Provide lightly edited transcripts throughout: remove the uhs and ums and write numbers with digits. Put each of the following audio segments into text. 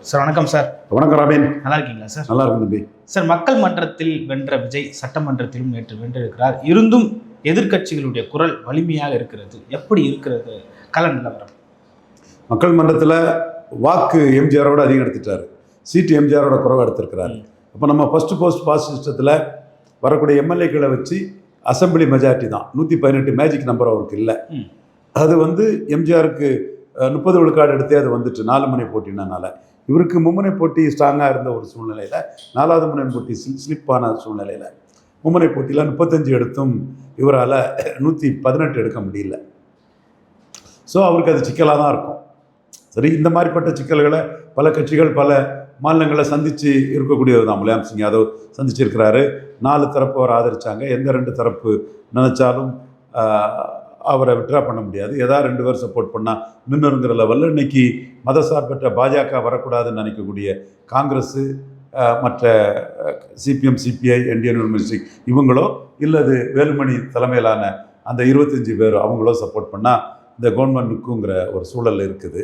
Sir வணக்கம் sir. வணக்கம் robin. நல்லா இருக்கீங்களா சார்? நல்லா இருக்கும் தம்பி. சார், மக்கள் மன்றத்தில் வென்ற விஜய் சட்டமன்றத்திலும் நேற்று வென்றிருக்கிறார். இருந்தும் எதிர்க்கட்சிகளுடைய குரல் வலிமையாக இருக்கிறது. எப்படி இருக்கிறது கள நிலவரம்? மக்கள் மன்றத்தில் வாக்கு எம்ஜிஆரோட அதிகம் எடுத்துட்டாரு, சீட்டு எம்ஜிஆரோட குறைவாக எடுத்திருக்கிறாரு. அப்போ நம்ம ஃபர்ஸ்ட் போஸ்ட் பாஸ் சிஸ்டத்தில் வரக்கூடிய எம்எல்ஏக்களை வச்சு அசம்பிளி மெஜாரிட்டி தான் 118 மேஜிக் நம்பர் அவருக்கு இல்லை. அது எம்ஜிஆருக்கு 30 விழுக்காடு எடுத்தே அது வந்துட்டு 4 முனை போட்டினால இவருக்கு மும்முனை போட்டி ஸ்ட்ராங்காக இருந்த ஒரு சூழ்நிலையில் 4வது முனை போட்டி ஸ்லிப்பான சூழ்நிலையில் மும்முனை போட்டியில் 35 எடுத்தும் இவரால் 118 எடுக்க முடியல. ஸோ அவருக்கு அது சிக்கலாக தான் இருக்கும். சரி, இந்த மாதிரிப்பட்ட சிக்கல்களை பல கட்சிகள் பல மாநிலங்களில் சந்தித்து இருக்கக்கூடியது தான். முலாயம் சிங் யாதவ் சந்திச்சிருக்கிறாரு. 4 தரப்பு அவர் ஆதரித்தாங்க. எந்த 2 தரப்பு நினச்சாலும் அவரை விட்ரா பண்ண முடியாது. ஏதாவது 2 பேர் சப்போர்ட் பண்ணால் நின்றுங்கிற லெவலில் இன்றைக்கி மதசார்பற்ற பாஜக வரக்கூடாதுன்னு நினைக்கக்கூடிய காங்கிரஸு, மற்ற சிபிஎம், சிபிஐ, இந்தியன் யூனிவர்சிட்டி இவங்களோ இல்லது வேலுமணி தலைமையிலான அந்த 25 பேர் அவங்களோ சப்போர்ட் பண்ணால் இந்த கவர்மெண்ட்டுக்குங்கிற ஒரு சூழல் இருக்குது.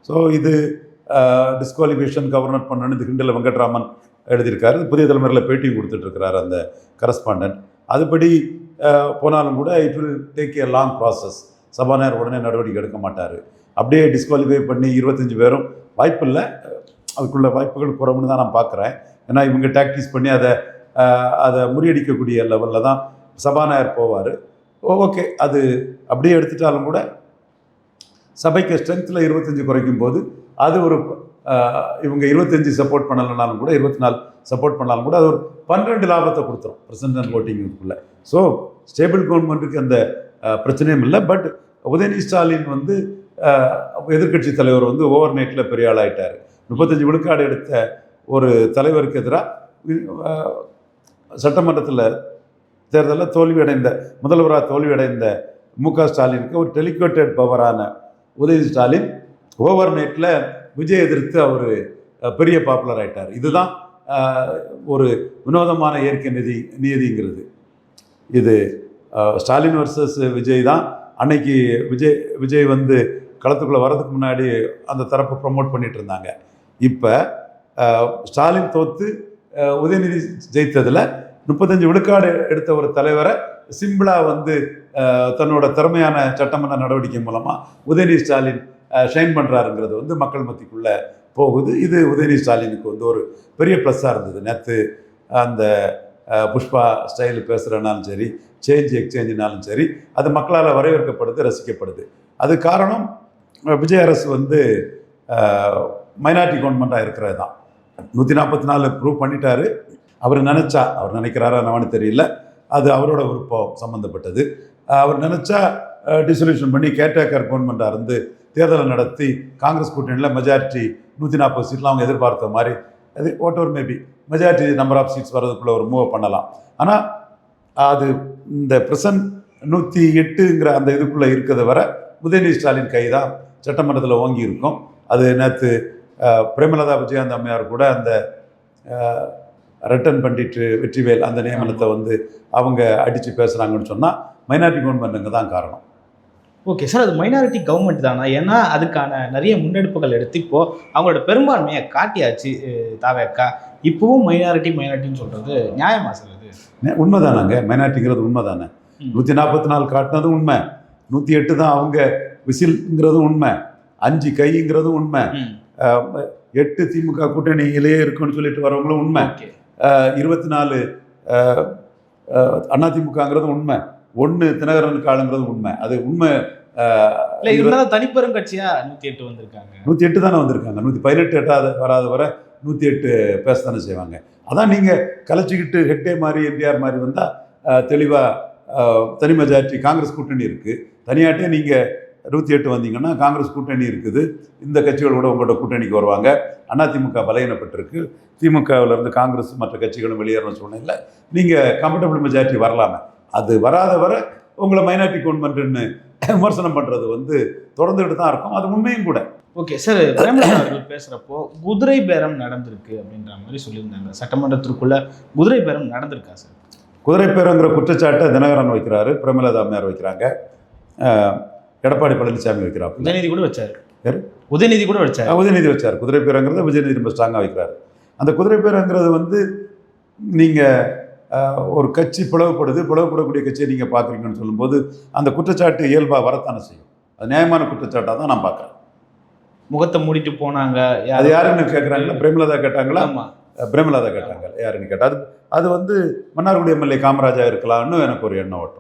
ஸோ இது டிஸ்குவாலிஃபிகேஷன் கவர்னர் பண்ணணுன்னு இந்த கிண்டல் வெங்கட்ராமன் எழுதியிருக்காரு. புதிய தலைமுறையில் பேட்டியும் கொடுத்துட்ருக்கிறார் அந்த கரஸ்பாண்டன்ட். அதுபடி போனாலும் கூட it will take a long process. சபாநாயகர் உடனே நடவடிக்கை எடுக்க மாட்டார். அப்படியே டிஸ்குவாலிஃபை பண்ணி 25 பேரும் வாய்ப்பு இல்லை. அதுக்குள்ள வாய்ப்புகள் குறைவுன்னு தான் நான் பார்க்குறேன். ஏன்னா இவங்க டாக்டிஸ் பண்ணி அதை முறியடிக்கக்கூடிய லெவலில் தான் சபாநாயகர் போவார். ஓகே, அது அப்படியே எடுத்துட்டாலும் கூட சபைக்கு ஸ்ட்ரென்த்தில் 25 குறைக்கும் போது அது ஒரு இவங்க 25 சப்போர்ட் பண்ணலைனாலும் கூட 24 சப்போர்ட் பண்ணாலும் கூட அது ஒரு 12 லாபத்தை கொடுத்துரும் பிரசிடென்ட் ஓட்டிங்குக்குள்ளே. ஸோ ஸ்டேபிள் கவர்மெண்ட்டுக்கு அந்த பிரச்சனையும் இல்லை. பட் உதயநிதி ஸ்டாலின் எதிர்க்கட்சி தலைவர் ஓவர் நைட்டில் பெரிய ஆளாயிட்டார். 35 விழுக்காடு எடுத்த ஒரு தலைவருக்கு எதிராக சட்டமன்றத்தில் தேர்தலில் தோல்வியடைந்த முதல்வராக தோல்வியடைந்த மு.க. ஸ்டாலினுக்கு ஒரு டெலிகேட்டட் பவரான உதயநிதி ஸ்டாலின் ஓவர் நைட்டில் விஜய் எதிர்த்து அவர் பெரிய பாப்புலர் ஆகிட்டார். இதுதான் ஒரு வினோதமான இயற்கை நியதிங்கிறது. இது ஸ்டாலின் வர்சஸ் விஜய் தான். அன்னைக்கு விஜய் களத்துக்குள்ளே வர்றதுக்கு முன்னாடி அந்த தரப்பை ப்ரமோட் பண்ணிட்டு இருந்தாங்க. இப்போ ஸ்டாலின் தோற்று உதயநிதி ஜெயித்ததில் 35 விழுக்காடு எடுத்த ஒரு தலைவரை சிம்பிளாக தன்னோட திறமையான சட்டமன்ற நடவடிக்கை மூலமாக உதயநிதி ஸ்டாலின் ஷைன் பண்ணுறாருங்கிறது மக்கள் மத்திக்குள்ளே போகுது. இது உதயநிதி ஸ்டாலினுக்கு ஒரு பெரிய ப்ளஸ்ஸாக இருந்தது. நேற்று அந்த புஷ்பா ஸ்டைல் பேசுகிறனாலும் சரி, சேஞ்ச் எக்ஸ்சேஞ்சினாலும் சரி, அது மக்களால் வரவேற்கப்படுது, ரசிக்கப்படுது. அது காரணம் விஜய் அரசு மைனாரிட்டி கவர்மெண்ட்டாக இருக்கிறது தான். 144 ப்ரூவ் பண்ணிட்டாரு. அவர் நினைக்கிறாரா என்னன்னு தெரியல. அது அவரோட விருப்பம் சம்மந்தப்பட்டது. அவர் நினச்சா டிசொல்யூஷன் பண்ணி கேர்டேக்கர் கவர்மெண்ட்டாக இருந்து தேர்தலை நடத்தி காங்கிரஸ் கூட்டணியில் மெஜாரிட்டி 140 சீட்லாம் அவங்க எதிர்பார்த்த மாதிரி அது whatever maybe majority number of seats வர்றதுக்குள்ளே ஒரு மூவ் பண்ணலாம். ஆனால் அது இந்த ப்ரெசன்ட் 108ங்கிற அந்த இதுக்குள்ளே இருக்கிறத வர உதயநிதி ஸ்டாலின் கை தான் சட்டமன்றத்தில் ஓங்கி இருக்கும். அது நேற்று பிரேமலதா விஜயகாந்த் அம்மையார் கூட அந்த ரிட்டன் பண்ணிட்டு வெற்றிவேல் அந்த நியமனத்தை அவங்க அடித்து பேசுகிறாங்கன்னு சொன்னால் மைனாரிட்டி கவர்மெண்ட்டுங்க தான் காரணம். ஓகே சார், அது மைனாரிட்டி கவர்மெண்ட் தானா? ஏன்னா அதுக்கான நிறைய முன்னெடுப்புகள் எடுத்து இப்போது அவங்களோட பெரும்பான்மையை காட்டியாச்சு தாவேக்கா. இப்போவும் மைனாரிட்டின்னு சொல்கிறது நியாயமா சார்? அது உண்மைதானாங்க. மைனாரிட்டிங்கிறது உண்மை தானே. 144 காட்டினதும் உண்மை, 108 தான் அவங்க விசில்ங்கிறதும் உண்மை, 5 கைங்கிறதும் உண்மை, 8 திமுக கூட்டணியிலேயே இருக்குன்னு சொல்லிட்டு வரவங்களும் உண்மை, 24 அதிமுகங்கிறதும் உண்மை, 1 தினகரனுக்கு ஆளுங்கிறது உண்மை. அது உண்மை. தனிப்பெரும் கட்சியா 108 வந்திருக்காங்க. 108 தானே வந்திருக்காங்க. 118 வராத வர 108 பேச தானே செய்வாங்க. அதான் நீங்கள் கலைச்சிக்கிட்டு ஹெட்டே மாதிரி எம்ஜிஆர் மாதிரி வந்தால் தெளிவாக தனி மெஜாரிட்டி காங்கிரஸ் கூட்டணி இருக்குது. தனியாட்டே நீங்கள் 108 வந்தீங்கன்னா காங்கிரஸ் கூட்டணி இருக்குது. இந்த கட்சிகளோட உங்களோட கூட்டணிக்கு வருவாங்க. அதிமுக பலகீனப்பட்டிருக்கு. திமுகவிலேருந்து காங்கிரஸ் மற்ற கட்சிகளும் வெளியேறின சூழ்நிலையில் நீங்கள் கம்ஃபர்டபுள் மெஜாரிட்டி வரலாமே. அது வராத வர உங்களை மைனாரிட்டி கவர்மெண்ட்டுன்னு விமர்சனம் பண்ணுறது தொடர்ந்துகிட்டு தான் இருக்கும். அது உண்மையும் கூட. ஓகே சார், பிரேமலதா அவர்கள் பேசுகிறப்போ குதிரை பேரம் நடந்திருக்கு அப்படின்ற மாதிரி சொல்லியிருந்தாங்க. சட்டமன்றத்திற்குள்ள குதிரை பேரம் நடந்திருக்கா சார்? குதிரை பேரங்கிற குற்றச்சாட்டை தினகரன் வைக்கிறாரு, பிரேமலதா அம்மையார் வைக்கிறாங்க, எடப்பாடி பழனிசாமி வைக்கிறார், உதயநிதி கூட வச்சார். உதயநிதி கூட வச்சார். உதயநிதி வச்சார். குதிரை பேரங்கிறத உதயநிதி ரொம்ப ஸ்ட்ராங்காக வைக்கிறாரு. அந்த குதிரை பேரங்கிறது வந்து நீங்கள் ஒரு கட்சி பிளவுபடக்கூடிய கட்சியை நீங்கள் பார்க்குறீங்கன்னு சொல்லும்போது அந்த குற்றச்சாட்டு இயல்பாக வரத்தானே செய்யும். அது நியாயமான குற்றச்சாட்டாக தான் நான் பார்க்குறேன். முகத்தை மூடிட்டு போனாங்க. அது யாருன்னு கேட்குறாங்களா? பிரேமலதா கேட்டாங்களா? ஆமா, பிரேமலதா கேட்டாங்க. யாருன்னு கேட்டால் அது வந்து மன்னார்குடி எம்எல்ஏ காமராஜா இருக்கலாம்னு எனக்கு ஒரு எண்ணம் ஓட்டும்.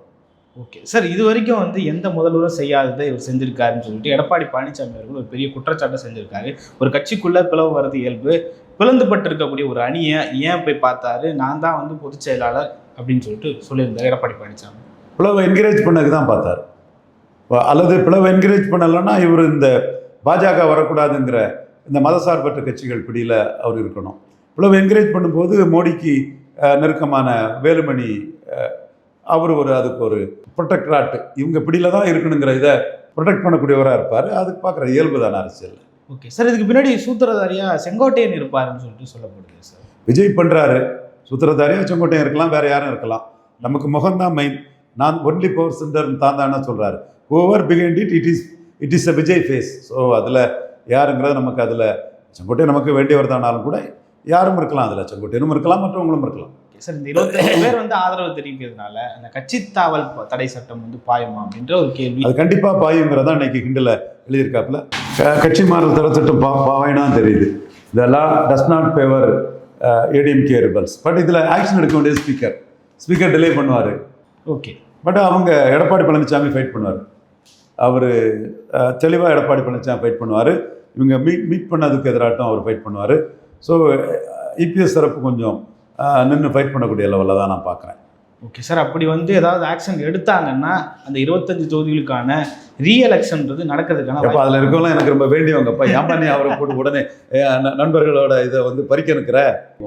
ஓகே சார், இது வரைக்கும் வந்து எந்த முதல்வரும் செய்யாததை இவர் செஞ்சிருக்காருன்னு சொல்லிட்டு எடப்பாடி பழனிசாமி அவர்கள் ஒரு பெரிய குற்றச்சாட்டை செஞ்சிருக்காரு. ஒரு கட்சிக்குள்ள பிளவு வர்றது இயல்பு, பிளந்துபட்டு இருக்கக்கூடிய ஒரு அணியை ஏன் போய் பார்த்தாரு, நான் தான் வந்து பொதுச் செயலாளர் அப்படின்னு சொல்லிட்டு சொல்லியிருந்தார் எடப்பாடி பழனிசாமி. பிளவை என்கரேஜ் பண்ணதுக்கு தான் பார்த்தார். அல்லது பிளவை என்கரேஜ் பண்ணலைன்னா இவர் இந்த பாஜக வரக்கூடாதுங்கிற இந்த மதசார்பற்ற கட்சிகள் பிடியில் அவர் இருக்கணும். பிளவை என்கரேஜ் பண்ணும்போது மோடிக்கு நெருக்கமான வேலுமணி அவர் அதுக்கு ஒரு ப்ரொடெக்டராட்டு இவங்க பிடியில் தான் இருக்கணுங்கிற இதை ப்ரொடெக்ட் பண்ணக்கூடியவராக இருப்பார். அதுக்கு பார்க்குற இயல்பு தானே அரசியல். ஓகே சார், இதுக்கு பின்னாடி சூத்திரதாரியா செங்கோட்டையன் இருப்பாருன்னு சொல்லிட்டு சொல்லப்படுது சார். விஜய் பண்ணுறாரு. சூத்திரதாரியா செங்கோட்டையன் இருக்கலாம், வேற யாரும் இருக்கலாம். நமக்கு முகம்தான் மெயின். நான் ஒன்லி பவர் சென்டர் தானே சொல்கிறாரு. Over behind it is a Vijay face. So அதில் யாருங்கிறது நமக்கு அதில் செங்கோட்டையன் நமக்கு வேண்டியவர் தானாலும் கூட யாரும் இருக்கலாம். அதில் செங்கோட்டையனும் இருக்கலாம், மற்றவங்களும் இருக்கலாம். சார், இந்த 25 பேர் வந்து ஆதரவு தெரிவிக்கிறதுனால அந்த கட்சி தாவல் தடை சட்டம் வந்து பாயுமா அப்படின்ற ஒரு கேள்வி. அது கண்டிப்பாக பாயுங்கிறதா இன்னைக்கு கிண்டில் எழுதியிருக்காப்புல. கட்சி மாறல் தடை சட்டம் பாவாயினா தெரியுது. இதெல்லாம் does not favour ADMK rebels. But இதில் ஆக்ஷன் எடுக்க வேண்டிய ஸ்பீக்கர் டிலே பண்ணுவார். ஓகே, பட் அவங்க எடப்பாடி பழனிசாமி ஃபைட் பண்ணுவார். அவர் தெளிவாக எடப்பாடி பழனிசாமி ஃபைட் பண்ணுவார். இவங்க மீட் பண்ணதுக்கு எதிராட்டம் அவர் ஃபைட் பண்ணுவார். ஸோ இபிஎஸ் தரப்பு கொஞ்சம் நின்று ஃபைட் பண்ணக்கூடிய லெவலில் தான் நான் பார்க்குறேன். ஓகே சார், அப்படி வந்து ஏதாவது ஆக்ஷன் எடுத்தாங்கன்னா அந்த 25 தொகுதிகளுக்கான ரீஎலெக்ஷன்றது நடக்கிறதுக்கான அப்போ அதில் இருக்கவங்களாம் எனக்கு ரொம்ப வேண்டியவங்கப்பா. ஏன்பா நீ அவரை போட்டு உடனே நண்பர்களோட இதை வந்து பறிக்க நிற்கிற?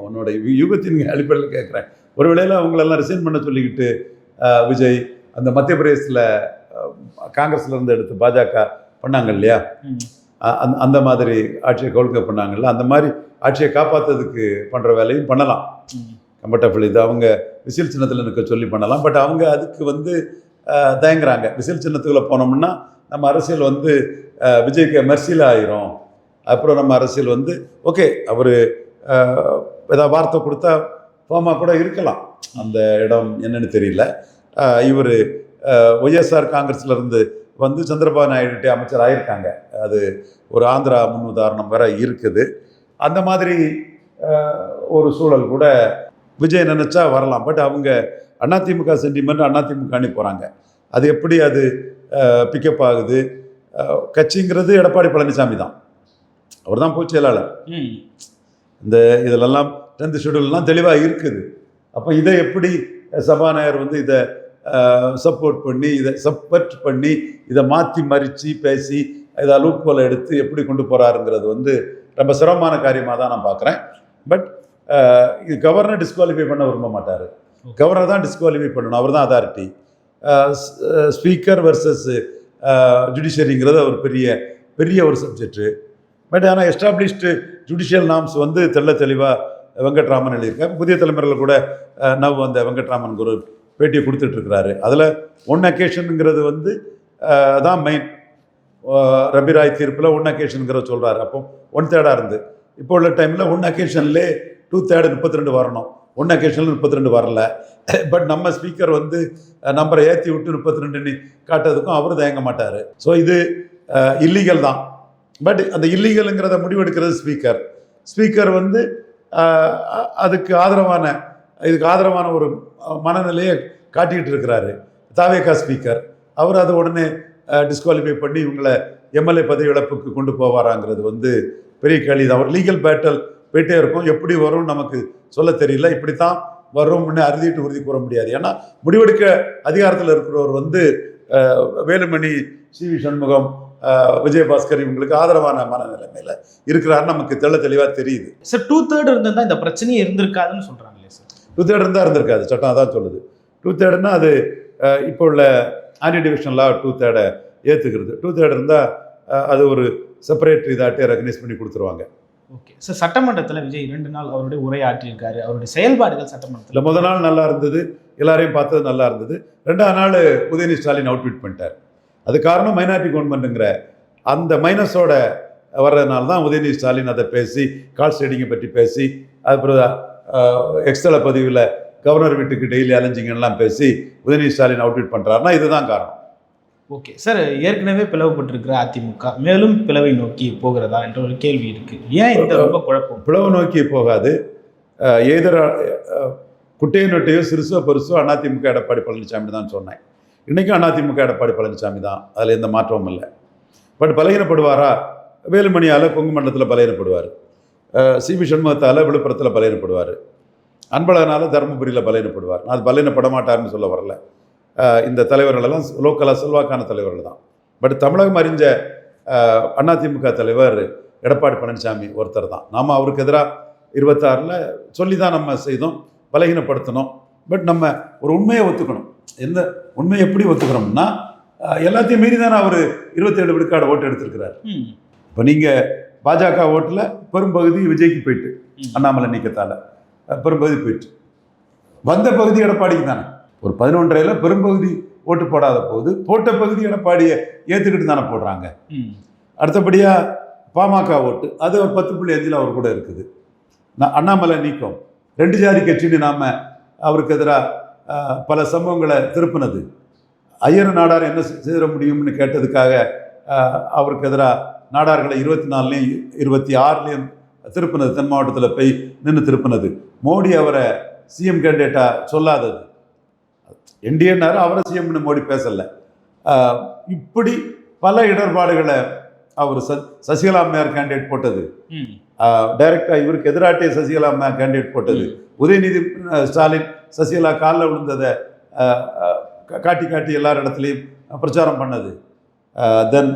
உன்னோட யுகத்தின் அடிப்படையில் கேட்குறேன். ஒரு வேளையில் அவங்களெல்லாம் ரிசைன் பண்ண சொல்லிக்கிட்டு விஜய் அந்த மத்திய பிரதேசத்தில் காங்கிரஸ்ல இருந்து எடுத்து பாஜக பண்ணாங்க இல்லையா, அந்த மாதிரி ஆட்சியை கவுழ்க்க பண்ணாங்கல்ல, அந்த மாதிரி ஆட்சியை காப்பாற்றுறதுக்கு பண்ணுற வேலையும் பண்ணலாம். கம்ஃபர்டபுள் இது அவங்க விசில் சின்னத்தில் நிற்க சொல்லி பண்ணலாம். பட் அவங்க அதுக்கு வந்து தயங்குறாங்க. விசில் சின்னத்துக்குள்ளே போனோம்னா நம்ம அரசியல் வந்து விஜய்க்கு மெர்சியில் ஆயிரும். அப்புறம் நம்ம அரசியல் வந்து ஓகே அவர் ஏதாவது வார்த்தை கொடுத்தா போமா கூட இருக்கலாம். அந்த இடம் என்னன்னு தெரியல. இவர் ஒய்எஸ்ஆர் காங்கிரஸ்லேருந்து வந்து சந்திரபாபு நாயுடு அமைச்சர் ஆகியிருக்காங்க. அது ஒரு ஆந்திரா முன் உதாரணம் வேற இருக்குது. அந்த மாதிரி ஒரு சூழல் கூட விஜய் நினச்சா வரலாம். பட் அவங்க அதிமுக சென்டிமெண்ட் அதிமுகன்னு போகிறாங்க. அது எப்படி அது பிக்கப் ஆகுது? கட்சிங்கிறது எடப்பாடி பழனிசாமி தான். அவர் தான் பொதுச் செயலாளர். இந்த இதிலெல்லாம் 10th ஷெட்யூல்லாம் தெளிவாக இருக்குது. அப்போ இதை எப்படி சபாநாயகர் வந்து இதை சப்போர்ட் பண்ணி இதை மாற்றி மறித்து பேசி இதை லூப்ஹோலை எடுத்து எப்படி கொண்டு போகிறாருங்கிறது வந்து ரொம்ப சிரமமான காரியமாக தான் நான் பார்க்குறேன். பட் இது கவர்னர் டிஸ்குவாலிஃபை பண்ண விரும்ப மாட்டார். கவர்னர் தான் டிஸ்குவாலிஃபை பண்ணணும். அவர் தான் அதாரிட்டி. ஸ்பீக்கர் வர்சஸ் ஜுடிஷியரிங்கிறது ஒரு பெரிய ஒரு சப்ஜெக்டு. பட் ஆனால் எஸ்டாப்ளிஷ்டு ஜுடிஷியல் நார்ம்ஸ் வந்து தெளிவாக வெங்கட்ராமன் எழுதியிருக்காரு. புதிய தலைமுறையில் கூட அந்த வெங்கட்ராமன் ஒரு பேட்டியை கொடுத்துட்ருக்கிறாரு. அதில் ஒன் அக்கேஷனுங்கிறது வந்து தான் மெயின். ரபிராய் தீர்ப்பில் ஒன் அக்கேஷனுங்கிற சொல்கிறாரு. அப்போ 1/3 இருந்து இப்போ உள்ள டைமில் ஒன் அக்கேஷன்லே 2/3 32 வரணும். ஒன் அக்கேஷனில் 32 வரல. பட் நம்ம ஸ்பீக்கர் வந்து நம்பரை ஏற்றி விட்டு 32 காட்டுறதுக்கும் அவர் தயங்க மாட்டார். ஸோ இது இல்லீகல் தான். பட் அந்த இல்லீகலுங்கிறத முடிவெடுக்கிறது ஸ்பீக்கர் வந்து இதுக்கு ஆதரவான ஒரு மனநிலையை காட்டிகிட்டு இருக்கிறாரு. தாவேகா ஸ்பீக்கர் அவர் அதை உடனே டிஸ்குவாலிஃபை பண்ணி இவங்களை எம்எல்ஏ பதவி இழப்புக்கு கொண்டு போவாராங்கிறது வந்து பெரிய கேள்வி தான். அவர் லீகல் பேட்டல் போயிட்டே இருக்கும். எப்படி வரும்னு நமக்கு சொல்ல தெரியல. இப்படித்தான் வரும்னு அறுதிட்டு உறுதி கூற முடியாது. ஏன்னா முடிவெடுக்க அதிகாரத்தில் இருக்கிறவர் வந்து வேலுமணி, சி.வி. சண்முகம், விஜயபாஸ்கர் இவங்களுக்கு ஆதரவான மனநிலைமையில் இருக்கிறாருன்னு நமக்கு தெளிவாக தெரியுது. சார் 2/3 இருந்தால் இந்த பிரச்சனையே இருந்திருக்காதுன்னு சொல்கிறாங்களே சார். 2/3 இருந்தால் இருந்திருக்காது. சட்டம் அதான் சொல்லுது. 2/3ன்னா அது இப்போ உள்ள ஆன்டி டிவிஷன் லா 2/3 ஏற்றுக்கிறது. 2/3 இருந்தால் அது ஒரு செப்பரேட் இதாட்டே ரெகனைஸ் பண்ணி கொடுத்துருவாங்க. ஓகே சார், சட்டமன்றத்தில் விஜய் 2 நாள் அவருடைய உரையாற்றியிருக்காரு. அவருடைய செயல்பாடுகள் சட்டமன்றத்தில் முதல் நாள் நல்லா இருந்தது, எல்லாரையும் பார்த்தது நல்லா இருந்தது. 2ஆம் நாள் உதயநிதி ஸ்டாலின் அவுட்விட் பண்ணிட்டார். அது காரணம் மைனாரிட்டி கவர்மெண்ட்டுங்கிற அந்த மைனஸோட வர்றதுனால தான் உதயநிதி ஸ்டாலின் அதை பேசி கால் ஷேடிங்கை பற்றி பேசி அதுக்கப்புறம் எக்ஸ்தல பதிவில் கவர்னர் வீட்டுக்கு டெய்லி அலைஞ்சிங்கலாம் பேசி உதயநிதி ஸ்டாலின் அவுட்வீட் பண்ணுறாருன்னா இதுதான் காரணம். ஓகே சார், ஏற்கனவே பிளவுபட்டிருக்கிற அதிமுக மேலும் பிளவை நோக்கி போகிறதா என்ற ஒரு கேள்வி இருக்கு. ஏன் இந்த ரொம்ப குழப்பம்? பிளவு நோக்கி போகாது. எதிர குட்டையை நொட்டையோ சிறுசோ பெருசோ அதிமுக எடப்பாடி பழனிசாமி தான் சொன்னேன். இன்றைக்கும் அதிமுக எடப்பாடி பழனிசாமி தான், அதில் எந்த மாற்றமும் இல்லை. பட் பலகீனப்படுவாரா? வேலுமணியால் கொங்கு மண்டலத்தில் பலகீனப்படுவார், சிபி சண்முகத்தால் விழுப்புரத்தில் பலகீனப்படுவார், அன்பழகனால் தருமபுரியில் பலகீனப்படுவார். நான் அது பலகீனப்பட மாட்டார்னு சொல்ல வரல. இந்த தலைவர்களெல்லாம் லோக்கலாக செல்வாக்கான தலைவர்கள் தான். பட் தமிழகம் அறிஞ்ச அதிமுக தலைவர் எடப்பாடி பழனிசாமி ஒருத்தர் தான். நாம் அவருக்கு எதிராக 26 சொல்லி தான் நம்ம செய்தோம், பலகீனப்படுத்தணும். பட் நம்ம ஒரு உண்மையை ஒத்துக்கணும். எந்த உண்மையை எப்படி ஒத்துக்கிறோம்னா, எல்லாத்தையும் மீறி தானே அவர் 27 விழுக்காடு ஓட்டு எடுத்திருக்கிறார். இப்போ நீங்கள் பாஜக ஓட்டில் பெரும்பகுதி விஜய்க்கு போயிட்டு, அண்ணாமலை நீக்கத்தால் பெரும்பகுதி போயிட்டு, வந்த பகுதி எடப்பாடிக்கு தானே. ஒரு 11.5 பெரும்பகுதி ஓட்டு போடாத போது போட்ட பகுதி எடப்பாடியை ஏற்றுக்கிட்டு தானே போடுறாங்க. அடுத்தபடியாக பாமக ஓட்டு அது ஒரு 10.5 அவர் கூட இருக்குது. அண்ணாமலை நீக்கம் 2 ஜாதி கட்சின்னு நாம் அவருக்கு எதிராக பல சம்பவங்களை திருப்பினது. ஐயர் நாடார் என்ன செய்ய முடியும்னு கேட்டதுக்காக அவருக்கு எதிராக நாடார்களை 24லையும் 26லையும் திருப்பினது. தென் மாவட்டத்தில் போய் நின்று திருப்பினது. மோடி அவரை சிஎம் கேண்டிடேட்டாக சொல்லாதது. என்டிஏனாரு, அவரை சிஎம்னு மோடி பேசலை. இப்படி பல இடர்பாடுகளை அவர் சசிகலா அம்மையார் கேண்டிடேட் போட்டது. டைரக்டாக இவருக்கு எதிராட்டே சசிகலா அம்மையார் கேண்டிடேட் போட்டது. உதயநிதி ஸ்டாலின் சசிகலா காலில் விழுந்ததை காட்டி காட்டி எல்லார் இடத்துலையும் பிரச்சாரம் பண்ணது. தென்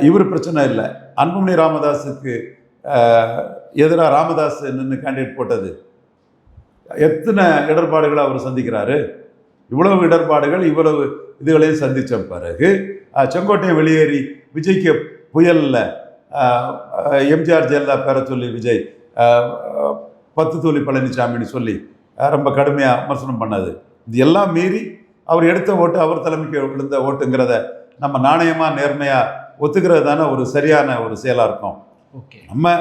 இவர் பிரச்சனை இல்லை, அன்புமணி ராமதாஸுக்கு எதிராக ராமதாஸ் நின்று கேண்டிடேட் போட்டது. எத்தனை இடர்பாடுகளை அவர் சந்திக்கிறாரு. இவ்வளவு இடர்பாடுகள் இவ்வளவு இதுகளையும் சந்தித்த பிறகு செங்கோட்டையை வெளியேறி விஜய்க்கு புயலில் எம்ஜிஆர் ஜெயலலிதா பேர சொல்லி விஜய் 10 தூளி பழனிசாமின்னு சொல்லி ரொம்ப கடுமையாக விமர்சனம் பண்ணது. இது எல்லாம் மீறி அவர் எடுத்த ஓட்டு அவர் தலைமைக்கு விழுந்த ஓட்டுங்கிறத நம்ம நாணயமாக நேர்மையாக ஒத்துக்கிறது தானே ஒரு சரியான ஒரு செயலாக இருக்கும். நம்ம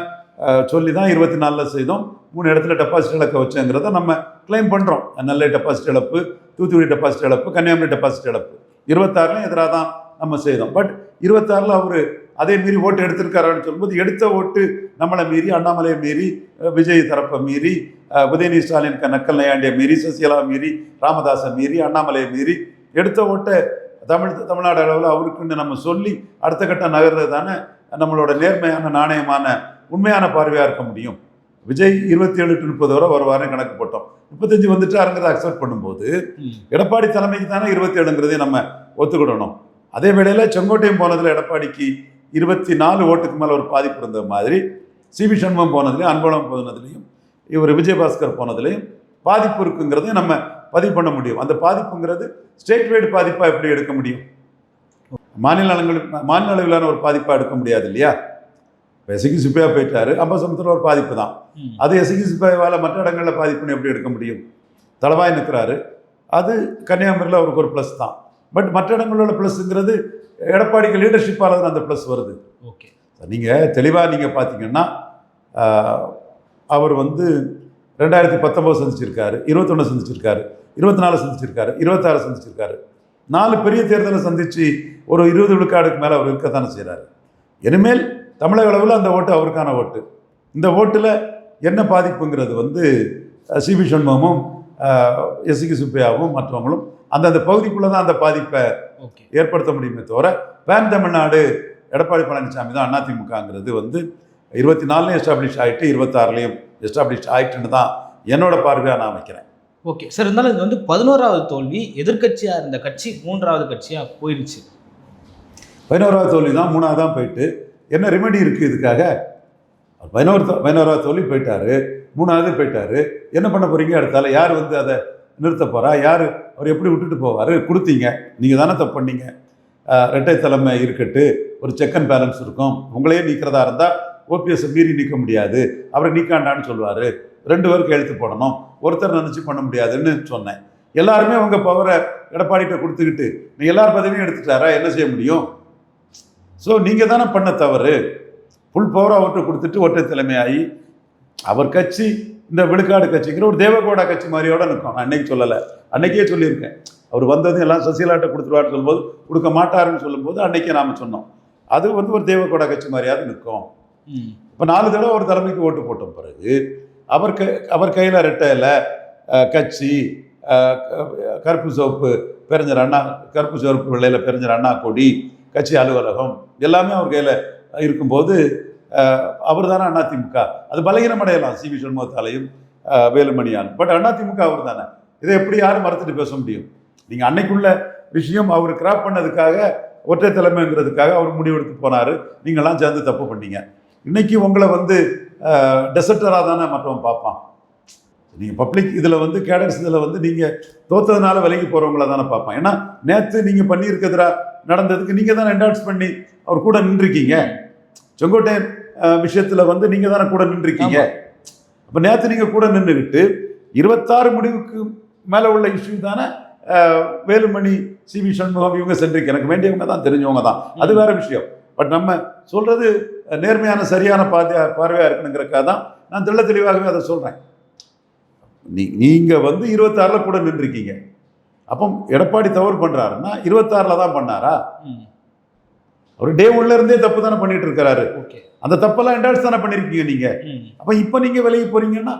சொல்லி தான் 24 செய்தோம், 3 இடத்துல டெபாசிட் இழக்க வச்சோங்கிறத நம்ம கிளைம் பண்ணுறோம். நெல்லை டெபாசிட் இழப்பு, தூத்துக்குடி டெபாசிட் இழப்பு, கன்னியாகுமரி டெபாசிட் இழப்பு. 26லையும் எதிராக தான் நம்ம செய்தோம். பட் 26ல் அவர் அதே மீறி ஓட்டு எடுத்திருக்காருன்னு சொல்லும்போது, எடுத்த ஓட்டு நம்மளை மீறி, அண்ணாமலையை மீறி, விஜய் தரப்பை மீறி, உதயநிதி ஸ்டாலின் நக்கல் நையாண்டியை மீறி, சசிகலா மீறி, ராமதாஸை மீறி, அண்ணாமலையை மீறி எடுத்த ஓட்டை தமிழ்நாடு அளவில் அவருக்குன்னு நம்ம சொல்லி அடுத்த கட்டம் நகர்றது தானே நம்மளோட நேர்மையான நாணயமான உண்மையான பார்வையாக இருக்க முடியும். விஜய் 27 to 30 வரை வருவாருன்னு கணக்கு போட்டோம். 35 வந்துட்டாருங்கிறத அக்செப்ட் பண்ணும்போது எடப்பாடி தலைமைக்கு தானே 27ங்கிறதையும் நம்ம ஒத்துக்கிடணும். அதே வேளையில் செங்கோட்டையும் போனதில் எடப்பாடிக்கு 24 ஓட்டுக்கு மேலே ஒரு பாதிப்பு இருந்த மாதிரி, சிபி சண்முகம் போனதுலையும் அன்பழகம் போனதுலையும் இவர் விஜயபாஸ்கர் போனதுலையும் பாதிப்பு இருக்குங்கிறதையும் நம்ம பதிவு பண்ண முடியும். அந்த பாதிப்புங்கிறது ஸ்டேட் வைடு பாதிப்பாக எப்படி எடுக்க முடியும்? மாநில அளவிலான ஒரு பாதிப்பாக எடுக்க முடியாது இல்லையா? இப்போ எஸ்கி சுப்பையா போயிட்டாரு, அம்பசமுத்திரம் ஒரு பாதிப்பு தான். அது எஸ்கி சுப்பையாவால் மற்ற இடங்களில் பாதிப்புன்னு எப்படி எடுக்க முடியும்? தளவாய் நிற்கிறாரு, அது கன்னியாகுமரியில் அவருக்கு ஒரு ப்ளஸ் தான். பட் மற்ற இடங்களோட ப்ளஸ்ங்கிறது எடப்பாடிக்கு லீடர்ஷிப்பால் தான் அந்த ப்ளஸ் வருது. ஓகே, நீங்கள் தெளிவாக நீங்கள் பார்த்தீங்கன்னா அவர் 2019 சந்திச்சிருக்காரு, 21 சந்திச்சிருக்காரு, 24 சந்திச்சிருக்காரு, 26 சந்திச்சிருக்காரு. 4 பெரிய தேர்தலை சந்தித்து ஒரு 20 விழுக்காடுக்கு மேலே அவர் இருக்கத்தானே செய்கிறாரு. இனிமேல் தமிழக அளவில் அந்த ஓட்டு அவருக்கான ஓட்டு. இந்த ஓட்டில் என்ன பாதிப்புங்கிறது சிபி சண்முகமும் எஸ்கி சுப்பையாவும் மற்றவங்களும் அந்தந்த பகுதிக்குள்ளே தான் அந்த பாதிப்பை ஏற்படுத்த முடியுமே தவிர, பேன் தமிழ்நாடு எடப்பாடி பழனிசாமி தான் அதிமுகங்கிறது 24லையும் எஸ்டாப்ளிஷ் ஆகிட்டு 26லையும் எஸ்டாப்ளிஷ் ஆகிட்டுன்னு தான் என்னோட பார்வையாக நான் வைக்கிறேன். ஓகே சார், இருந்தாலும் இது 11வது தோல்வி. எதிர்கட்சியாக இருந்த கட்சி 3வது கட்சியாக போயிடுச்சு. 11வது தோல்வி தான், 3வது தான் போயிட்டு என்ன ரெமெடி இருக்குது இதுக்காக? 11வது தோல்வி போயிட்டாரு, 3வது போயிட்டாரு, என்ன பண்ண போகிறீங்க? அடுத்தால யார் அதை நிறுத்த போகிறா? யார் அவர் எப்படி விட்டுட்டு போவார்? கொடுத்தீங்க, நீங்கள் தானே தப்பு பண்ணீங்க. இரட்டை தலைமை இருக்கட்டு, ஒரு செக் அண்ட் பேலன்ஸ் இருக்கும். உங்களையே நீக்கிறதா இருந்தால் ஓபிஎஸ் மீறி நீக்க முடியாது, அவரை நீக்காண்டான்னு சொல்லுவார். 2 பேருக்கு எழுத்து போடணும், ஒருத்தர் நினச்சி பண்ண முடியாதுன்னு சொன்னேன். எல்லாருமே உங்கள் பவரை எடப்பாடிகிட்ட கொடுத்துக்கிட்டு நீ எல்லார் பதவியும் எடுத்துட்டாரா? என்ன செய்ய முடியும்? ஸோ நீங்கள் தானே பண்ண தவறு. ஃபுல் பவர் அவர்கிட்ட கொடுத்துட்டு ஒற்றை தலைமையாகி அவர் கட்சி இந்த விழுக்காடு கட்சிங்கிற ஒரு தேவகோடா கட்சி மாதிரியோட நிற்கும். நான் அன்னைக்கு சொல்லலை, அன்னைக்கே சொல்லியிருக்கேன். அவர் வந்தது எல்லாம் சசிகலாட்ட கொடுத்துருவாருன்னு சொல்லும்போது கொடுக்க மாட்டாருன்னு சொல்லும்போது அன்னைக்கே நாம் சொன்னோம் அது வந்து ஒரு தேவகோடா கட்சி மாதிரியாவது நிற்கும். இப்போ 4 தடவை ஒரு தலைமைக்கு ஓட்டு போட்ட பிறகு அவர் கையில் ரெட்டையில் கட்சி கருப்பு சிவப்பு பெருஞ்சர் அண்ணா, கருப்பு சிவப்பு வெள்ளையில் பெருஞ்சர் அண்ணா கொடி, கட்சி அலுவலகம் எல்லாமே அவர் கையில் இருக்கும்போது அவர் தானே அதிமுக. அது பலகீனம் அடையலாம் சி வி சண்முகத்தாலையும் வேலுமணியாலும், பட் அதிமுக அவர் தானே. இதை எப்படி யாரும் மறுத்துட்டு பேச முடியும்? நீங்கள் அன்னைக்குள்ள விஷயம் அவர் கிராப் பண்ணதுக்காக ஒற்றை தலைமைங்கிறதுக்காக அவர் முடிவெடுத்து போனார், நீங்களாம் சேர்ந்து தப்பு பண்ணீங்க. இன்னைக்கு உங்களை வந்து டெசர்டராக தானே மற்றவன் பார்ப்பான். நீங்கள் பப்ளிக் இதில் வந்து கேடர்ஸ் இதில் வந்து நீங்கள் தோத்ததுனால விலகி போகிறவங்கள தானே பார்ப்பான். ஏன்னா நேற்று நீங்கள் பண்ணியிருக்கிறதுரா நடந்ததுக்கு நீங்கள் தானே என்டார்ஸ் பண்ணி அவர் கூட நின்றுருக்கீங்க. செங்கோட்டையன் விஷயத்தில் வந்து நீங்கள் தானே கூட நின்றுருக்கீங்க. அப்போ நேற்று நீங்கள் கூட நின்றுக்கிட்டு 26 முடிவுக்கு மேலே உள்ள இஷ்யூ தானே வேலுமணி, சி வி சண்முகம் இவங்க சென்றிருக்கு. எனக்கு வேண்டியவங்க தான், தெரிஞ்சவங்க தான், அது வேற விஷயம். பட் நம்ம சொல்கிறது நேர்மையான சரியான பார்வையாக இருக்கணுங்கிறக்காக தான் நான் தெள்ள தெளிவாகவே அதை சொல்கிறேன். நீங்கள் வந்து 26 கூட நின்றுருக்கீங்க. அப்போ எடப்பாடி தவறு பண்ணுறாருன்னா 26 தான் பண்ணாரா? அவர் டே உள்ள இருந்தே தப்பு தானே பண்ணிட்டு இருக்கிறாரு. அந்த தப்பெல்லாம் என்டார்ஸ் தானே பண்ணியிருக்கீங்க நீங்கள். அப்போ இப்போ நீங்கள் விலகி போறீங்கன்னா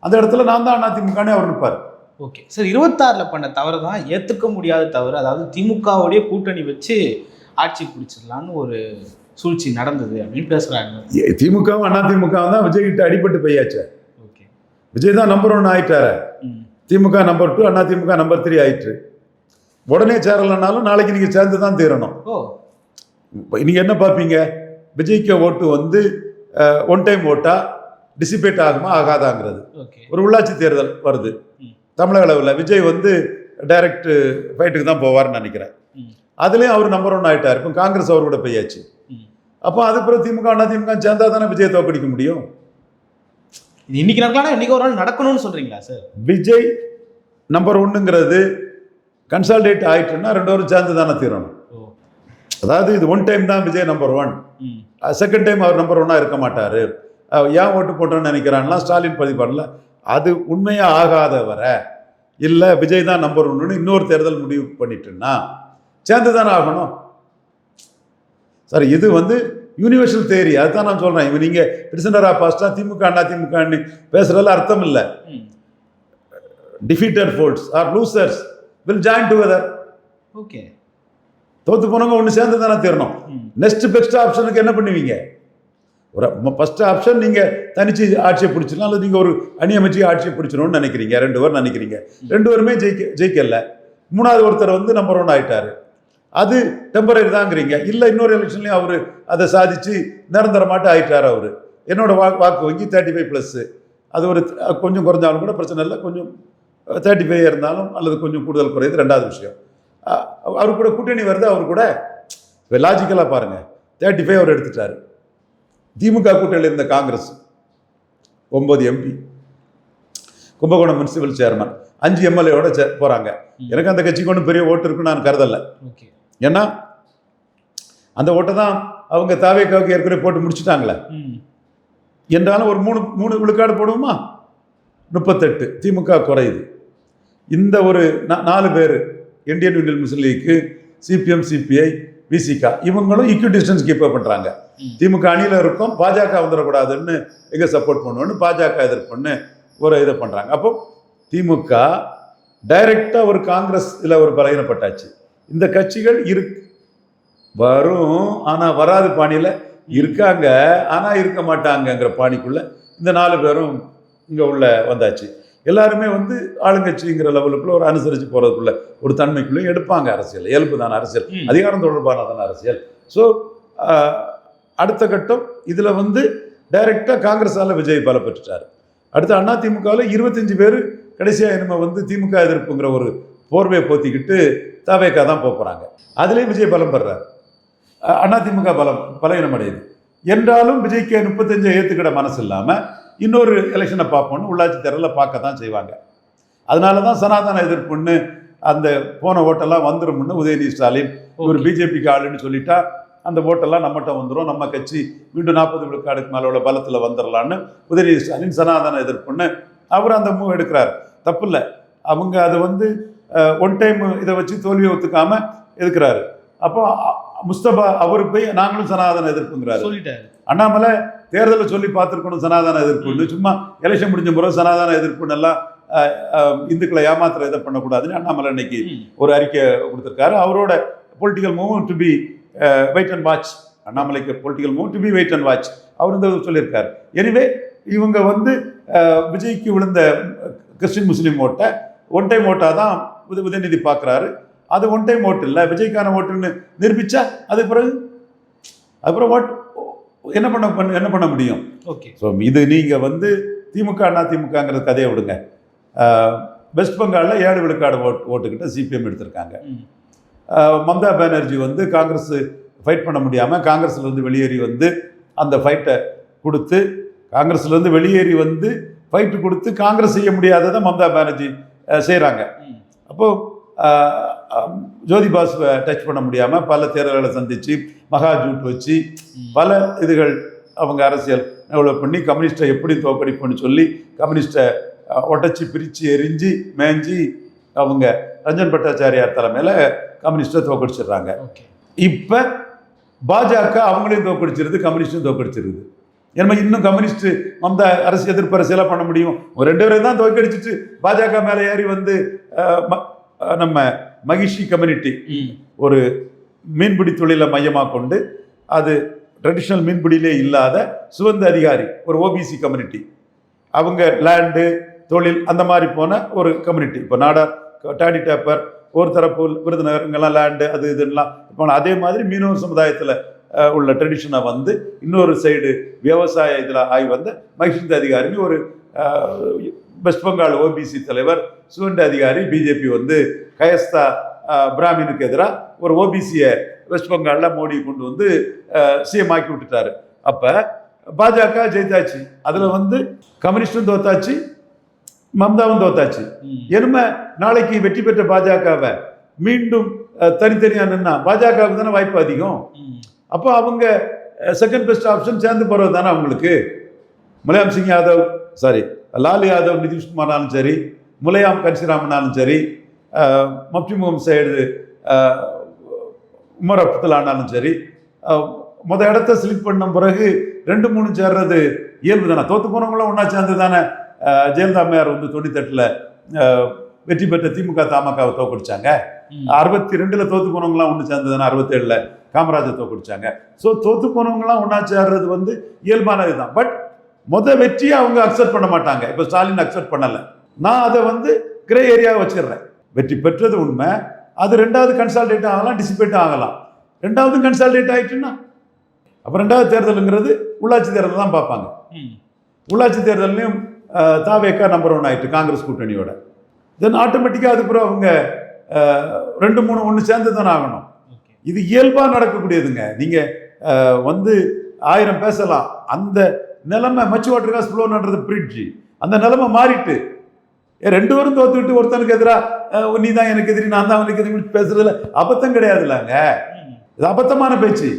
அந்த இடத்துல நான் தான் அதிமுகனே அவர் நிற்பார். ஓகே சார், 26 பண்ண தவறு தான் ஏற்றுக்க முடியாத தவறு. அதாவது திமுகவுடைய கூட்டணி வச்சு ஆட்சி பிடிச்சிடலான்னு ஒரு சூழ்ச்சி நடந்தது அப்படின்னு பேசுறாங்க. திமுகவும் அதிமுகவும் தான் விஜய் கிட்ட அடிபட்டு போயாச்சு. ஓகே, விஜய் தான் நம்பர் 1 ஆயிட்டாரு, திமுக நம்பர் 2, அதிமுக நம்பர் 3 ஆயிட்டு. உடனே சேரலனாலும் நாளைக்கு நீங்க சேர்ந்து தான் தீரணும். நீங்க என்ன பார்ப்பீங்க? விஜய்க்கு ஓட்டு வந்து ஒன் டைம் ஓட்டா டிசிபேட் ஆகுமா ஆகாதாங்கிறது. ஒரு உள்ளாட்சி தேர்தல் வருது தமிழக அளவில், விஜய் வந்து டைரக்ட் ஃபைட்டுக்கு தான் போவார்னு நினைக்கிறேன். அதுலேயும் அவர் நம்பர் 1 ஆகிட்டார். இப்போ காங்கிரஸ் அவர் கூட போயாச்சு. அப்போ அது பிறகு திமுக அதிமுக சேர்ந்தா தானே விஜய் தோக்கடிக்க முடியும். இன்னைக்கு நடக்கலாம், இன்னைக்கு ஒரு நாள் நடக்கணும்னு சொல்றீங்களா சார்? விஜய் நம்பர் 1ங்கிறது கன்சால்டேட் ஆயிட்டுன்னா 2 பேரும் சேர்ந்து தானே தீரணும். அதாவது இது ஒன் டைம் தான் விஜய் நம்பர் 1, செகண்ட் டைம் அவர் நம்பர் 1 இருக்க மாட்டார். ஏன் ஓட்டு போட்டோன்னு நினைக்கிறான்லாம் ஸ்டாலின் பதிவு பண்ணல. அது உண்மையாக ஆகாத வர இல்லை விஜய் தான் நம்பர் 1ன்னு இன்னொரு தேர்தல் முடிவு பண்ணிட்டுன்னா சேர்ந்து தானே ஆகணும் சார். இது வந்து யூனிவர்சல் தேரி. அதுதான் நான் சொல்கிறேன். இவன் நீங்கள் பிரிசனரா பாஸ்டா திமுக அதிமுகன்னு பேசுகிறதுல அர்த்தம் இல்லை. Defeated fours are losers will join together. Okay, தோத்து போனவங்க ஒன்று சேர்ந்து தானே தீரணும். நெக்ஸ்ட் பெஸ்ட் ஆப்ஷனுக்கு என்ன பண்ணுவீங்க? ஒரு ஃபர்ஸ்ட் ஆப்ஷன் நீங்கள் தனிச்சு ஆட்சியை பிடிச்சிடலாம், அல்லது நீங்கள் ஒரு அணி அமைச்சு ஆட்சியை பிடிச்சிடணும்னு நினைக்கிறீங்க. 2 பேர் நினைக்கிறீங்க, 2 பேருமே ஜெயிக்கல. 3வது ஒருத்தர் வந்து நம்பர் 1 ஆகிட்டாரு. அது டெம்பரரி தாங்கிறீங்க. இல்லை இன்னொரு எலெக்ஷன்லையும் அவர் அதை சாதிச்சு நிரந்தரமாட்டு ஆகிட்டார். அவர் என்னோட வாக்கு வங்கி 35+, அது ஒரு கொஞ்சம் குறைஞ்சாலும் கூட பிரச்சனை இல்லை. கொஞ்சம் 35 இருந்தாலும் அல்லது கொஞ்சம் கூடுதல் குறையுது, 2வது விஷயம். அவர் கூட கூட்டணி வருது. அவர் கூட இப்போ லாஜிக்கலாக பாருங்கள், 35 அவர் எடுத்துட்டாரு. திமுக கூட்டணியில் இருந்த Congress 9 MP, Kumbakonam municipal chairman 5 MLAவோட போகிறாங்க. எனக்கு அந்த கட்சிக்கு ஒன்றும் பெரிய ஓட்டு இருக்குன்னு நான் கருதலை. ஏன்னா அந்த ஓட்டை தான் அவங்க தாவேக்காவுக்கு ஏற்கனவே போட்டு முடிச்சுட்டாங்களே. என்றாலும் ஒரு 3 விழுக்காடு போடுவோமா? 38. திமுக குறையுது. இந்த ஒரு 4 பேர் இந்தியன் யூனியன் முஸ்லீம் லீக்கு, CPM, CPI, VCK இவங்களும் ஈக்வி டிஸ்டன்ஸ் கீப் அப் பண்ணுறாங்க. திமுக அணியில் இருக்கும், பாஜக வந்துடக்கூடாதுன்னு எங்கே சப்போர்ட் பண்ணுவோன்னு பாஜக எதிர்ப்புன்னு ஒரு இதை பண்ணுறாங்க. அப்போ திமுக டைரக்டாக ஒரு காங்கிரஸ் இதில் ஒரு பலகீனப்பட்டாச்சு. இந்த கட்சிகள் வரும், ஆனால் வராது பாணியில் இருக்காங்க, ஆனால் இருக்க மாட்டாங்கங்கிற பாணிக்குள்ளே இந்த 4 பேரும் இங்கே உள்ள வந்தாச்சு. எல்லாருமே வந்து ஆளுங்கட்சிங்கிற லெவலுக்குள்ள ஒரு அனுசரித்து போகிறதுக்குள்ள ஒரு தன்மைக்குள்ளே எடுப்பாங்க. அரசியல் இயல்பு தானே, அரசியல் அதிகாரம் தொடர்பான தானே அரசியல். ஸோ அடுத்த கட்டம் இதில் வந்து டைரெக்டாக காங்கிரஸால் விஜய் பல பெற்றுட்டார். அடுத்து அதிமுகவில் 25 பேர் கடைசியாக நம்ம வந்து திமுக எதிர்ப்புங்கிற ஒரு போர்வையை போத்திக்கிட்டு தவேக்கா தான் போகிறாங்க. அதுலேயும் விஜய் பலம் பெறார். அதிமுக பலவீனம் அடையுது. என்றாலும் விஜய்க்கு 35 ஏற்றுக்கிட மனசு இல்லாமல் இன்னொரு எலெக்ஷனை பார்ப்போன்னு உள்ளாட்சி தேர்தலில் பார்க்க தான் செய்வாங்க. அதனால தான் சனாதன எதிர்ப்புன்னு அந்த போன ஓட்டெல்லாம் வந்துடும்னு உதயநிதி ஸ்டாலின் ஒரு பிஜேபிக்கு ஆளுன்னு சொல்லிட்டா அந்த ஓட்டெல்லாம் நம்மகிட்ட வந்துடும், நம்ம கட்சி மீண்டும் 40 விழுக்காடுக்கு மேலே உள்ள பலத்தில் வந்துடலான்னு உதயநிதி ஸ்டாலின் சனாதன எதிர்ப்புன்னு அவர் அந்த மூவ் எடுக்கிறார். தப்பு இல்லை. அவங்க அது வந்து ஒன் டைம் இதை வச்சு தோல்வியை ஒத்துக்காம எதுக்குறாரு. அப்போ முஸ்தபா அவரு போய் நாங்களும் சனாதன எதிர்ப்புங்கிறாரு. சொல்லிட்டாரு. அண்ணாமலை தேர்தலை சொல்லி பார்த்துருக்கணும் சனாதன எதிர்ப்புன்னு, சும்மா எலெக்ஷன் முடிஞ்ச பிறகு சனாதன எதிர்ப்புன்னு எல்லாம் இந்துக்களை ஏமாத்திர இதை பண்ணக்கூடாதுன்னு அண்ணாமலை இன்னைக்கு ஒரு அறிக்கை கொடுத்துருக்காரு. அவரோட political move to be wait and watch. அண்ணாமலைக்கு political move to be wait and watch அவர் இந்த சொல்லியிருக்காரு. எனிவே இவங்க வந்து விஜய்க்கு விழுந்த கிறிஸ்டின் முஸ்லீம் ஓட்டை ஒன் டைம் ஓட்டாக தான் உதயநிதி பார்க்குறாரு. அது ஒன் டைம் ஓட்டு இல்லை, விஜய்க்கான ஓட்டுன்னு நிரூபிச்சா அதுக்கு பிறகு ஓட் என்ன பண்ண முடியும்? ஓகே. ஸோ இது நீங்கள் வந்து திமுக அண்ணா திமுகங்கிற கதையை விடுங்க. வெஸ்ட் பெங்காலில் 7 விழுக்காடு ஓட்டுக்கிட்ட சிபிஎம் எடுத்திருக்காங்க. மம்தா பானர்ஜி வந்து காங்கிரஸ் ஃபைட் பண்ண முடியாமல் காங்கிரஸ்லேருந்து வெளியேறி வந்து அந்த ஃபைட்டை கொடுத்து, காங்கிரஸ்லேருந்து வெளியேறி வந்து ஃபைட்டு கொடுத்து காங்கிரஸ் செய்ய முடியாததை மம்தா பானர்ஜி செய்கிறாங்க. அப்போது ஜோதி பாசுவை டச் பண்ண முடியாமல் பல தேர்தல்களை சந்தித்து மகா ஜூட் வச்சு பல இதுகள் அவங்க அரசியல் டெவலப் பண்ணி கம்யூனிஸ்ட்டை எப்படி தோக்கடிப்புன்னு சொல்லி கம்யூனிஸ்ட்டை உடச்சி பிரித்து எரிஞ்சு மேய்ஞ்சி அவங்க ரஞ்சன் பட்டாச்சாரியார் தலைமையில் கம்யூனிஸ்ட்டை தோக்கடிச்சிடுறாங்க. இப்போ பாஜக அவங்களையும் தோக்கடிச்சிருது, கம்யூனிஸ்டும் தோக்கடிச்சிருது. ஏன்னா இன்னும் கம்யூனிஸ்ட் மம்தா எதிர்ப்பு அரசியலாக பண்ண முடியும். ஒரு 2 பேரை தான் தோக்கடிச்சிட்டு பாஜக மேலே ஏறி வந்து நம்ம மகிஷி கம்யூனிட்டி ஒரு மீன்பிடி தொழிலை மையமாக கொண்டு, அது ட்ரெடிஷ்னல் மீன்பிடியிலே இல்லாத சுதந்த அதிகாரி ஒரு ஓபிசி கம்யூனிட்டி, அவங்க லேண்டு தொழில் அந்த மாதிரி போன ஒரு கம்யூனிட்டி. இப்போ நாடார் டாடி டேப்பர் ஒரு தரப்பு விருதுநகர் இங்கெல்லாம் லேண்டு அது இதுலாம் இப்போ அதே மாதிரி மீனவர் சமுதாயத்தில் உள்ள ட்ரெடிஷனை வந்து இன்னொரு சைடு விவசாய இதில் ஆகி வந்த மகிஷிந்த அதிகாரின்னு ஒரு வெஸ்ட் பெங்கால் ஓபிசி தலைவர் சுவண்ட அதிகாரி பிஜேபி வந்து கயஸ்தா பிராமினுக்கு எதிராக ஒரு ஓபிசியை வெஸ்ட் பெங்காலில் மோடி கொண்டு வந்து சிஎம் ஆக்கி விட்டுட்டாரு. அப்போ பாஜக ஜெயித்தாச்சு, அதில் வந்து கம்யூனிஸ்டும் தோத்தாச்சு, மம்தாவும் தோத்தாச்சு. எனுமே நாளைக்கு வெற்றி பெற்ற பாஜகவை மீண்டும் தனித்தனியாக நின்னா பாஜகவுக்கு தானே வாய்ப்பு அதிகம். அப்போ அவங்க செகண்ட் பெஸ்ட் ஆப்ஷன் சேர்ந்து போகிறது தானே அவங்களுக்கு. முலாயம் சிங் யாதவ் லாலு யாதவ் நிதிஷ்குமார்னாலும் சரி, முலாயம் கன்சிராமனாலும் சரி, மப்டி முகமது சைடு உமர் அப்துல்லானாலும் சரி, இடத்த ஸ்லிப் பண்ண பிறகு 2-3 சேர்றது இயல்பு தானே. தோற்று போனவங்களும் ஒன்றா சேர்ந்து தானே ஜெயலலிதா அம்மையார் வந்து 98 வெற்றி பெற்ற திமுக தமாகவை தோக்கடிச்சாங்க. 62 தோற்று போனவங்களாம் ஒன்று சேர்ந்து தானே 67 காமராஜர் தோக்கடிச்சாங்க. ஸோ தோற்று போனவங்களாம் ஒன்றா சேர்றது வந்து இயல்பானது தான். பட் வெற்றியை அவங்க அக்செப்ட் பண்ண மாட்டாங்க. இப்போ ஸ்டாலின் அக்செப்ட் பண்ணலை. நான் அதை வந்து கிரே ஏரியாவை வச்சிடுறேன். வெற்றி பெற்றது உண்மை, அது 2வது கன்சால்டேட் ஆகலாம், டிசிபேட் ஆகலாம். 2வது கன்சால்டேட் ஆகிட்டுன்னா அப்போ 2வது தேர்தலுங்கிறது உள்ளாட்சி தேர்தல் தான் பார்ப்பாங்க. உள்ளாட்சி தேர்தலையும் தாவேக்கா நம்பர் 1 ஆகிட்டு காங்கிரஸ் கூட்டணியோட. தென் ஆட்டோமேட்டிக்காக அதுக்கப்புறம் அவங்க 2-3 ஒன்று சேர்ந்து தானே ஆகணும். இது இயல்பாக நடக்கக்கூடியதுங்க. நீங்கள் வந்து 1000 பேசலாம், அந்த நிலைமை மச்சு வாட்டர் காஸ் ஃப்ளோன்றது பிரிட்ஜ், அந்த நிலைமை மாறிட்டு 2 பேரும் தோத்துக்கிட்டு ஒருத்தனுக்கு எதிராக நீ தான் எனக்கு எதிரி நான் தான் அவனுக்கு எதிரி பேசுறதுல அபத்தம் கிடையாதுல்லங்க. இது அபத்தமான பேச்சு,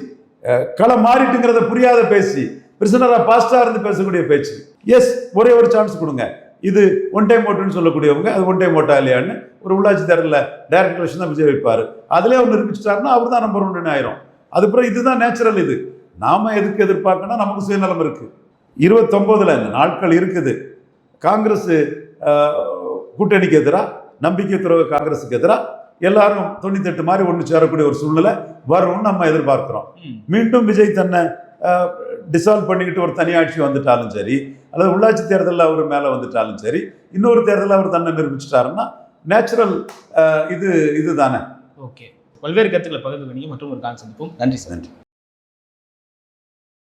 களம் மாறிட்டுங்கிறத புரியாத பேச்சு, பிரிசனரா பாஸ்டா இருந்து பேசக்கூடிய பேச்சு. எஸ், ஒரே ஒரு சான்ஸ் கொடுங்க. இது ஒன் டைம் ஓட்டுன்னு சொல்லக்கூடியவங்க அது ஒன் டைம் ஓட்டா இல்லையான்னு ஒரு உள்ளாட்சி தேர்தலில் டைரக்ட் எலெக்ஷன் தான் விஜய் வைப்பார். அதிலே அவர் நிரூபிச்சிட்டாருன்னா அவர் தான் நம்பர் 1 ஆயிரும். அதுக்கப்புறம் இதுதான் நேச்சுரல். இது நாம எதுக்கு எதிர்பார்க்கணும், நமக்கு சுயநலம் இருக்கு. 29 நாட்கள் இருக்குது. காங்கிரஸ் கூட்டணிக்கு எதிராக, நம்பிக்கை துறவு காங்கிரஸுக்கு எதிராக எல்லாரும் 98 மாதிரி ஒன்று சேரக்கூடிய ஒரு சூழ்நிலை வரும்னு நம்ம எதிர்பார்க்கிறோம். மீண்டும் விஜய் தன்னை டிசால்வ் பண்ணிக்கிட்டு ஒரு தனியாட்சி வந்துட்டாலும் சரி, அல்லது உள்ளாட்சி தேர்தலில் அவர் மேலே வந்துட்டாலும் சரி, இன்னொரு தேர்தலில் அவர் தன்னை நிரூபிச்சிட்டாருன்னா நேச்சுரல் இது தானே. ஓகே, பல்வேறு கருத்துக்களை பகிர்ந்து பண்ணி மற்றும் ஒரு கால் சந்திப்போம். நன்றி சார். நன்றி.